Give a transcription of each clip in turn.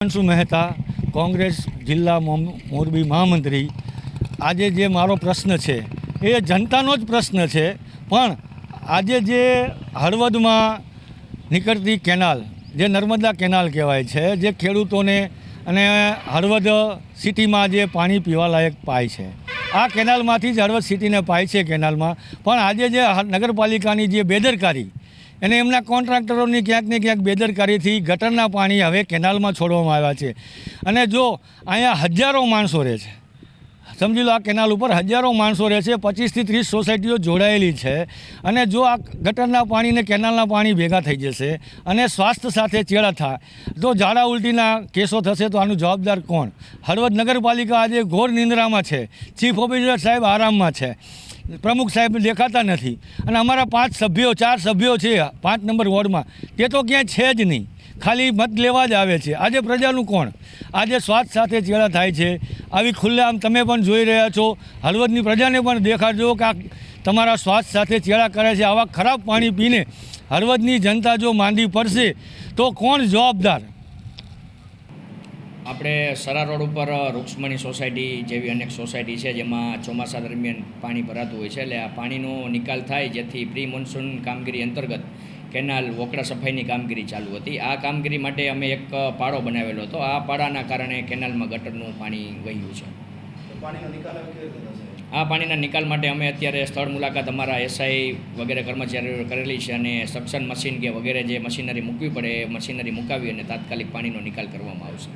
અંશુ મહેતા, કોંગ્રેસ જિલ્લા મોરબી મહામંત્રી। આજે જે મારો પ્રશ્ન છે એ જનતાનો જ પ્રશ્ન છે, પણ આજે જે હળવદમાં નીકળતી કેનાલ, જે નર્મદા કેનાલ કહેવાય છે, જે ખેડૂતોને અને હળવદ સિટીમાં જે પાણી પીવાલાયક પાય છે, આ કેનાલમાંથી જ હળવદ સિટીને પાય છે કેનાલમાં। પણ આજે જે નગરપાલિકાની જે બેદરકારી અને એમના કોન્ટ્રાક્ટરોની ક્યાંક ને ક્યાંક બેદરકારીથી ગટરના પાણી હવે કેનાલમાં છોડવામાં આવ્યા છે। અને જો અહીંયા હજારો માણસો રહે છે, સમજી લો આ કેનાલ ઉપર હજારો માણસો રહે છે, 25 થી 30 સોસાયટીઓ જોડાયેલી છે, અને જો આ ગટરના પાણી ને કેનાલના પાણી ભેગા થઈ જશે અને સ્વાસ્થ્ય સાથે ચેડા થાય તો ઝાડા ઉલટીના કેસો થશે, તો આનું જવાબદાર કોણ? હળવદ નગરપાલિકા આજે ઘોર નિંદ્રામાં છે, ચીફ ઓફિસર સાહેબ આરામમાં છે, પ્રમુખ સાહેબ દેખાતા નથી, અને અમારા 4 સભ્યો છે 5 નંબર વોર્ડમાં, તે તો ક્યાંય છે જ નહીં, ખાલી મત લેવા જ આવે છે। આજે પ્રજાનું કોણ? આજે સ્વાસ્થ્ય સાથે ચેડા થાય છે। આવી ખુલ્લેઆમ તમે પણ જોઈ રહ્યા છો, હળવદની પ્રજાને પણ દેખાડજો કે આ તમારા સ્વાસ્થ્ય સાથે ચેડા કરે છે। આવા ખરાબ પાણી પીને હળવદની જનતા જો માંદી પડશે તો કોણ જવાબદાર? આપણે સરા રોડ ઉપર રૂક્ષ્મણી સોસાયટી જેવી અનેક સોસાયટી છે, જેમાં ચોમાસા દરમિયાન પાણી ભરાતું હોય છે, એટલે આ પાણીનો નિકાલ થાય, જેથી પ્રી મોન્સૂન કામગીરી અંતર્ગત કેનાલ વોકડા સફાઈની કામગીરી ચાલુ હતી। આ કામગીરી માટે અમે એક પાડો બનાવેલો હતો। આ પાડાના કારણે કેનાલમાં ગટરનું પાણી વહ્યું છે। આ પાણીના નિકાલ માટે અમે અત્યારે સ્થળ મુલાકાત અમારા એસઆઈ વગેરે કર્મચારીઓ કરેલી છે, અને સક્શન મશીન કે વગેરે જે મશીનરી મૂકવી પડે એ મશીનરી મુકાવી અને તાત્કાલિક પાણીનો નિકાલ કરવામાં આવશે।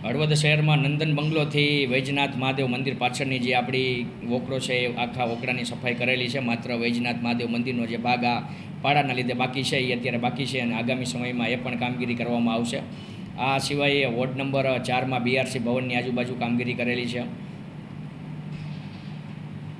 હળવદ શહેરમાં નંદન બંગલોથી વૈજનાથ મહાદેવ મંદિર પાછળની જે આપણી વોકડો છે એ આખા વોકડાની સફાઈ કરેલી છે। માત્ર વૈજનાથ મહાદેવ મંદિરનો જે ભાગ આ પાડાના લીધે બાકી છે એ અત્યારે બાકી છે, અને આગામી સમયમાં એ પણ કામગીરી કરવામાં આવશે। આ સિવાય વોર્ડ નંબર 4માં BRC ભવનની આજુબાજુ કામગીરી કરેલી છે।